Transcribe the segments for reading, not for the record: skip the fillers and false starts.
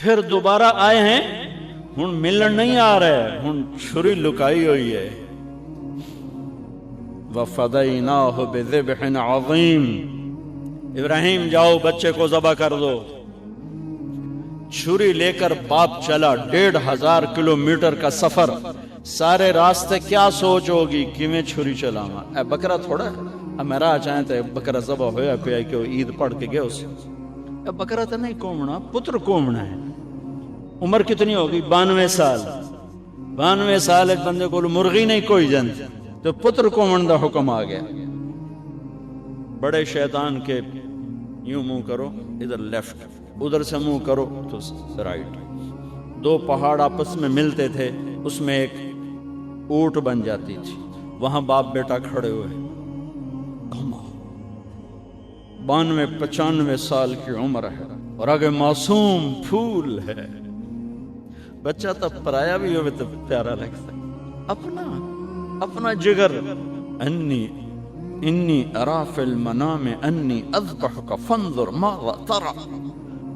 پھر دوبارہ آئے ہیں، ہن ملن نہیں آ رہے، ہن چھری لکائی ہوئی ہے۔ وَفَدَيْنَاهُ بِذِبْحٍ عَظِيمٍ، ابراہیم جاؤ بچے کو ذبح کر دو۔ چھری لے کر باپ چلا 1500 کلومیٹر کا سفر، سارے راستے کیا سوچ ہوگی کہ میں چھری چلاواں، اے بکرا تھوڑا ہے، اب میرا چاہیں تو بکرا ذبح ہویا کوئی کہ عید پڑھ کے گئے اسے، اے بکرا تو نہیں کومنا، پتر کومنا ہے۔ عمر کتنی ہوگی؟ 92 سال۔ 92 سال ایک بندے کو مرغی نہیں کوئی جنت، تو پتر کومن دا حکم آ گیا۔ بڑے شیطان کے یوں منہ کرو ادھر لیفٹ، ادھر سے منہ کرو تو رائٹ۔ دو پہاڑ آپس میں ملتے تھے، اس میں ایک اونٹ بن جاتی تھی، وہاں باپ بیٹا کھڑے ہوئے، 92-95 سال کی عمر ہے اور آگے معصوم پھول ہے۔ بچہ تب پرایا بھی ہوئے تو پیارا لگتا ہے، اپنا جگر۔ انی ارا فی المنام انی اذبحک فانظر ماذا تری،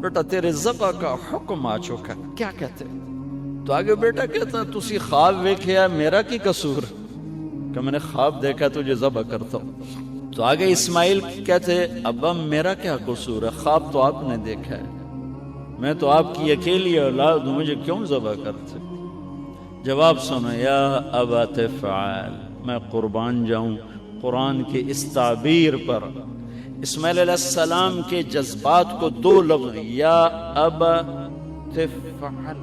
بیٹا تیرے ذبح کا حکم آ چکا، کیا کہتے؟ تو آگے بیٹا کہتا تسی خواب ویکھیا، میرا کی قصور کہ میں نے خواب دیکھا تجھے ذبح کرتا ہوں۔ تو آگے اسماعیل کہتے ابا میرا کیا قصور ہے، خواب تو آپ نے دیکھا ہے، میں تو آپ کی اکیلی اولاد ہوں، مجھے کیوں ذبح کرتے؟ جواب سنو، یا ابا تفعل، میں قربان جاؤں قرآن کی اس تعبیر پر۔ اسماعیل علیہ السلام کے جذبات کو دو لفظ، یا ابا تفعل،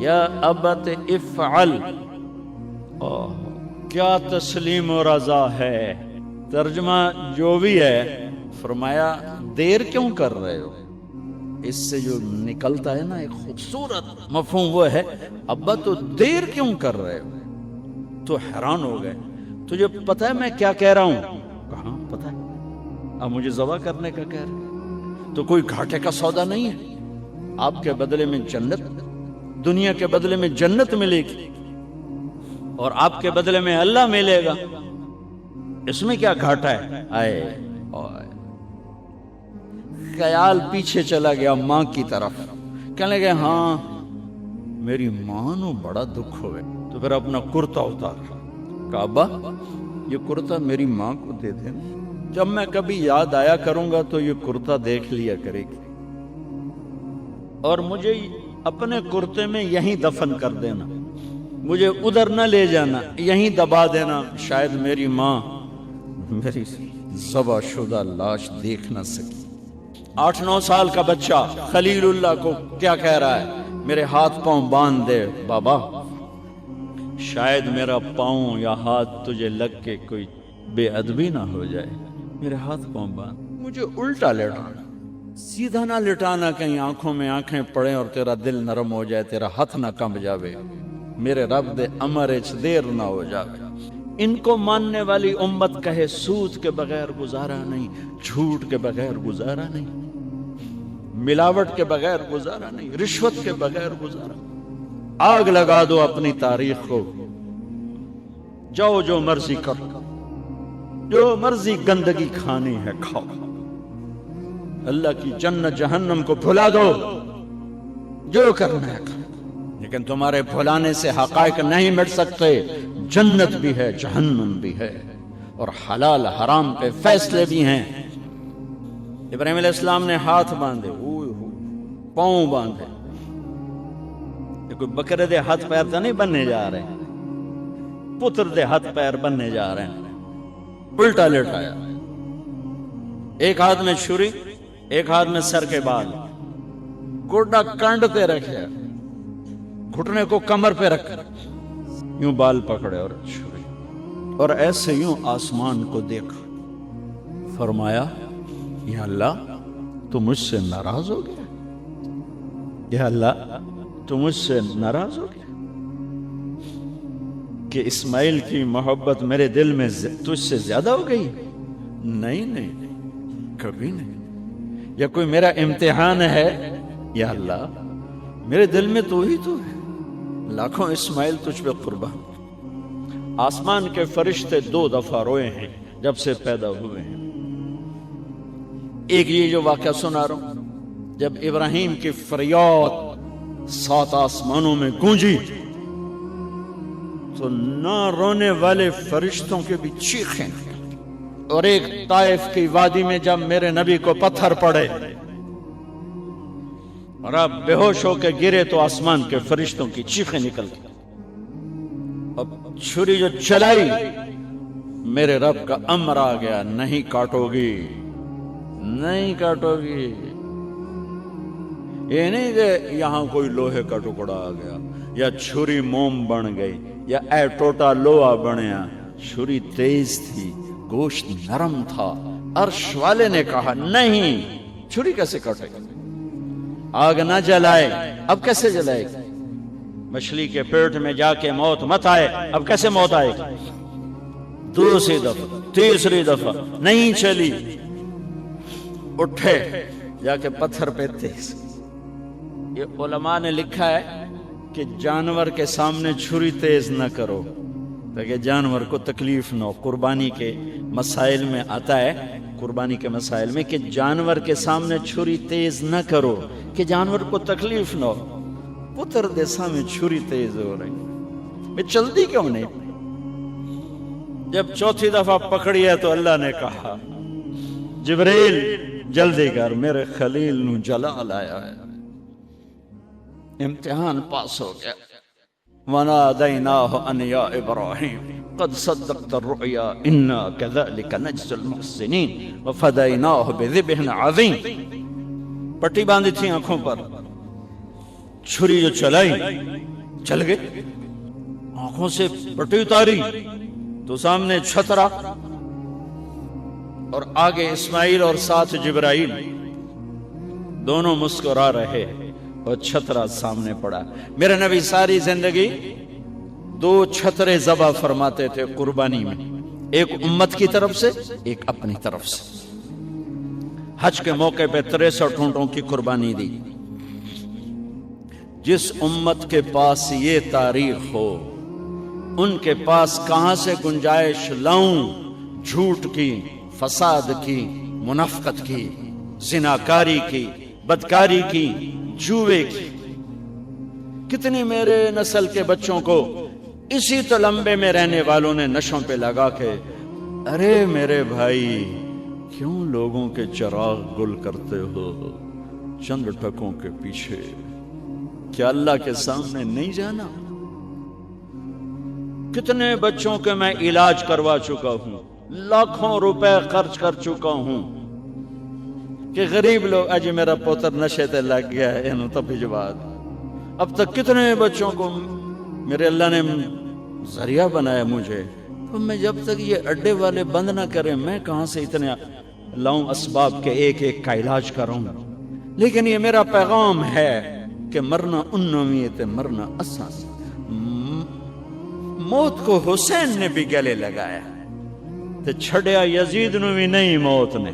یا ابت افعل، کیا تسلیم و رضا ہے۔ ترجمہ جو بھی ہے، فرمایا دیر کیوں کر رہے ہو؟ اس سے جو نکلتا ہے نا ایک خوبصورت مفہوم، وہ ہے ابا تو دیر کیوں کر رہے ہو؟ تو حیران ہو گئے، تجھے پتہ ہے میں کیا کہہ رہا ہوں؟ کہاں پتہ ہے، اب مجھے ذبح کرنے کا کہہ رہے، تو کوئی گھاٹے کا سودا نہیں ہے، آپ کے بدلے میں جنت، دنیا کے بدلے میں جنت ملے گی اور آپ کے بدلے میں اللہ ملے گا، اس میں کیا گھاٹا ہے؟ آئے خیال پیچھے چلا گیا ماں کی طرف، کہنے لگے ہاں میری ماں نو بڑا دکھ ہوئے، تو پھر اپنا کرتا اتارا، کہا ابا یہ کرتا میری ماں کو دے دینا، جب میں کبھی یاد آیا کروں گا تو یہ کرتا دیکھ لیا کرے گی، اور مجھے اپنے کرتے میں یہیں دفن کر دینا، مجھے ادھر نہ لے جانا، یہیں دبا دینا، شاید میری ماں میری ذبح شدہ لاش دیکھ نہ سکی۔ 8-9 سال کا بچہ خلیل اللہ کو کیا کہہ رہا ہے؟ میرے ہاتھ پاؤں باندھ دے بابا، شاید میرا پاؤں یا ہاتھ تجھے لگ کے کوئی بے ادبی نہ ہو جائے، میرے ہاتھ پاؤں باندھ، مجھے الٹا لٹانا، سیدھا نہ لٹانا، کہیں آنکھوں میں آنکھیں پڑیں اور تیرا دل نرم ہو جائے، تیرا ہاتھ نہ کمب جاوے، میرے رب دے امر اچ دیر نہ ہو جاوے۔ ان کو ماننے والی امت کہے سود کے بغیر گزارا نہیں، جھوٹ کے بغیر گزارا نہیں، ملاوٹ کے بغیر گزارا نہیں، رشوت کے بغیر گزارا۔ آگ لگا دو اپنی تاریخ کو، جاؤ جو مرضی کرو، جو مرضی گندگی کھانی ہے کھاؤ، اللہ کی جنت جہنم کو بھلا دو، جو کرنا ہے کرو، لیکن تمہارے بھلانے سے حقائق نہیں مٹ سکتے، جنت بھی ہے جہنم بھی ہے، اور حلال حرام پہ فیصلے بھی ہیں۔ ابراہیم علیہ السلام نے ہاتھ باندھے، پاؤں باندھے، یہ کوئی بکرے دے ہاتھ پیر تو نہیں بننے جا رہے، پتر دے ہاتھ پیر بننے جا رہے ہیں، الٹا لٹایا، ایک ہاتھ میں چھری، ایک ہاتھ میں سر کے بال، گوڈا کنڈ پہ رکھے، گھٹنے کو کمر پہ رکھ، یوں بال پکڑے اور چھری، اور ایسے یوں آسمان کو دیکھا، فرمایا یا اللہ تو مجھ سے ناراض ہو گیا، یا اللہ تو مجھ سے ناراض ہو گیا کہ اسماعیل کی محبت میرے دل میں تجھ سے زیادہ ہو گئی؟ نہیں نہیں کبھی نہیں، یا کوئی میرا امتحان ہے؟ یا اللہ میرے دل میں تو ہی تو ہے، لاکھوں اسماعیل تجھ پہ قربان۔ آسمان کے فرشتے 2 دفعہ روئے ہیں جب سے پیدا ہوئے ہیں۔ ایک یہ جو واقعہ سنا رہا ہوں، جب ابراہیم کی فریاد 7 آسمانوں میں گونجی تو نہ رونے والے فرشتوں کے بھی چیخیں، اور ایک طائف کی وادی میں جب میرے نبی کو پتھر پڑے اور آپ بے ہوش ہو کے گرے تو آسمان کے فرشتوں کی چیخیں نکل گئی. اب چھری جو چلائی میرے رب کا امر آ گیا، نہیں کاٹو گی، نہیں کاٹو گی. یہ نہیں کہ یہاں کوئی لوہے کا ٹکڑا آ گیا یا چھری موم بن گئی یا اے ٹوٹا لوہا بنیا. چھری تیز تھی، گوشت نرم تھا. عرش والے نے کہا نہیں، چھری کیسے کاٹے گا؟ آگ نہ جلائے، اب کیسے جلائے گا؟ مچھلی کے پیٹ میں جا کے موت مت آئے، اب کیسے موت آئے گی؟ دوسری دفعہ، تیسری دفعہ نہیں چلی. اٹھے جا کے پتھر پہ تیز. یہ علماء نے لکھا ہے کہ جانور کے سامنے چھری تیز نہ کرو تاکہ جانور کو تکلیف نہ ہو. قربانی کے مسائل میں آتا ہے، قربانی کے مسائل میں، کہ جانور کے سامنے چھری تیز نہ کرو کہ جانور کو تکلیف نہ ہو. پتر دیسا میں چھری تیز ہو رہی، میں چلتی کیوں نہیں؟ جب چوتھی دفعہ پکڑی ہے تو اللہ نے کہا جبریل جلدی کر، میرے خلیل نو جلا لایا ہے. امتحان پاس ہو گیا. وَنَادَيْنَاهُ أَنْ يَا إِبْرَاهِيمُ قَدْ صَدَّقْتَ الرُّؤْيَا إِنَّا كَذَلِكَ نَجْزِي الْمُحْسِنِينَ وَفَدَيْنَاهُ بِذِبْحٍ عَظِيمٍ. پٹی باندھی تھی آنکھوں پر، چھری جو چلائی چل گئی. آنکھوں سے پٹی اتاری تو سامنے چھترا اور آگے اسماعیل اور ساتھ جبرائیل، دونوں مسکرا رہے اور چھترا سامنے پڑا. میرے نبی ساری زندگی 2 چھترے ذبح فرماتے تھے قربانی میں، ایک امت کی طرف سے، ایک اپنی طرف سے. حج کے موقع پہ 63 اونٹوں کی قربانی دی. جس امت کے پاس یہ تاریخ ہو ان کے پاس کہاں سے گنجائش لاؤں جھوٹ کی، فساد کی، منافقت کی، زناکاری کی، بدکاری کی، جوے کی. کتنی میرے نسل کے بچوں کو اسی تلمبے میں رہنے والوں نے نشوں پہ لگا کے، ارے میرے بھائی کیوں لوگوں کے چراغ گل کرتے ہو چند ٹکوں کے پیچھے؟ کیا اللہ کے سامنے نہیں جانا؟ کتنے بچوں کے میں علاج کروا چکا ہوں، لاکھوں روپے خرچ کر چکا ہوں کہ غریب لوگ اج میرا پوتر نشے تے لگ گیا ہے انہوں تب جواد. اب تک کتنے بچوں کو میرے اللہ نے ذریعہ بنایا مجھے، تو میں جب تک یہ اڈے والے بند نہ کریں میں کہاں سے اتنے لاؤں اسباب کے ایک ایک کا علاج کروں. لیکن یہ میرا پیغام ہے کہ مرنا انویت مرنا اساس. موت کو حسین نے بھی گلے لگایا تو چھڑیا یزید نو بھی نہیں موت نے.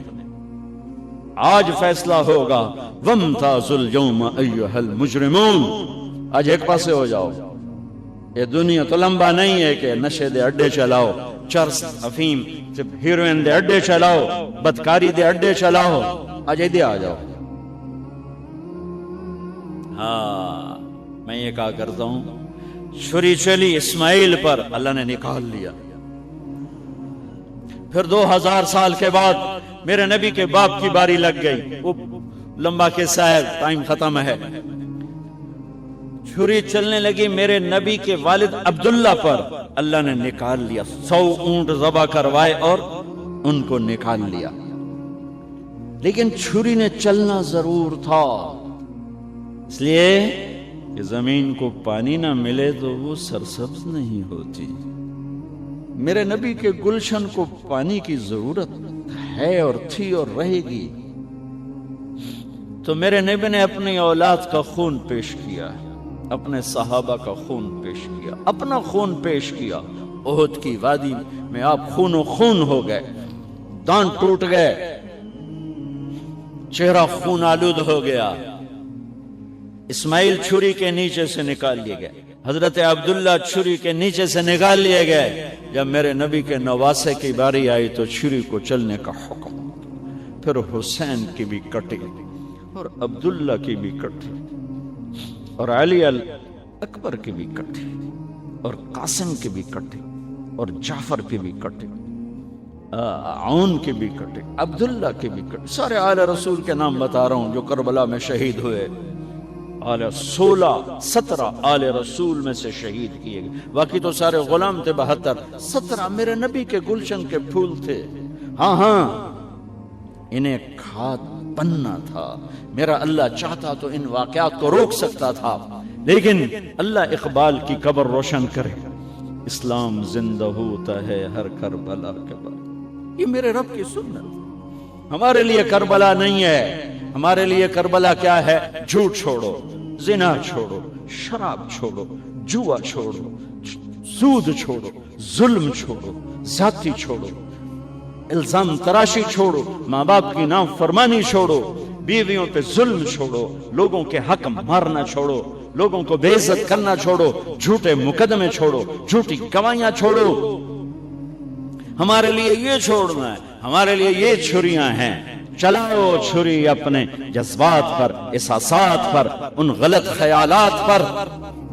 آج فیصلہ ہوگا وَامْتَازُوا الْيَوْمَ أَيُّهَا الْمُجْرِمُونَ. آج ایک پاسے ہو جاؤ. یہ دنیا تو لمبا نہیں ہے کہ نشے دے اڈے چلاؤ، چرس افیم ہیروئن دے اڈے چلاؤ، بدکاری دے اڈے چلاؤ. آج ادھر آ جاؤ. ہاں میں یہ کہا کرتا ہوں، چھری چلی اسماعیل پر، اللہ نے نکال لیا. پھر 2000 سال کے بعد میرے نبی کے باپ کی باری لگ گئی. وہ لمبا قصہ ہے، ٹائم ختم ہے. چھری چلنے لگی میرے نبی کے والد عبداللہ پر، اللہ نے نکال لیا. 100 اونٹ ذبح کروائے اور ان کو نکال لیا. لیکن چھری نے چلنا ضرور تھا، اس لیے کہ زمین کو پانی نہ ملے تو وہ سرسبز نہیں ہوتی. میرے نبی کے گلشن کو پانی کی ضرورت ہے اور تھی اور رہے گی. تو میرے نبی نے اپنی اولاد کا خون پیش کیا، اپنے صحابہ کا خون پیش کیا، اپنا خون پیش کیا. احد کی وادی میں آپ خون و خون ہو گئے، دانت ٹوٹ گئے، چہرہ خون آلود ہو گیا. اسماعیل چھری کے نیچے سے نکال لیے گئے، حضرت عبداللہ چھری کے نیچے سے نکال لیے گئے. جب میرے نبی کے نواسے کی باری آئی تو چھری کو چلنے کا حکم. پھر حسین کی بھی کٹی. اور عبداللہ کی بھی کٹ اور علی اکبر کی بھی کٹ اور قاسم کی بھی کٹ اور جعفر کی بھی کٹ عون کی بھی کٹ عبداللہ کی بھی کٹ سارے آل رسول کے نام بتا رہا ہوں جو کربلا میں شہید ہوئے 17 آل رسول میں سے شہید کیے گئے باقی تو سارے غلام تھے 72 17 میرے نبی کے گلشن کے پھول تھے ہاں انہیں کھاد بننا تھا میرا اللہ چاہتا تو ان واقعات کو روک سکتا تھا لیکن اللہ اقبال کی قبر روشن کرے اسلام زندہ ہوتا ہے ہر کربلا کے بعد یہ میرے رب کی سنت ہمارے لیے کربلا نہیں ہے ہمارے لیے کربلا کیا ہے جھوٹ چھوڑو زنا چھوڑو شراب چھوڑو جوا چھوڑو سود چھوڑو ظلم چھوڑو ذاتی چھوڑو الزام تراشی چھوڑو ماں باپ کی نافرمانی چھوڑو بیویوں پہ ظلم چھوڑو لوگوں کے حق مارنا چھوڑو لوگوں کو بے عزت کرنا چھوڑو جھوٹے مقدمے چھوڑو جھوٹی گواہیاں چھوڑو ہمارے لیے یہ چھوڑنا ہے ہمارے لیے یہ چھریاں ہیں چلاؤ چھری اپنے جذبات پر احساسات پر ان غلط خیالات پر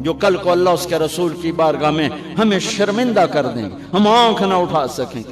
جو کل کو اللہ اس کے رسول کی بارگاہ میں ہمیں شرمندہ کر دیں ہم آنکھ نہ اٹھا سکیں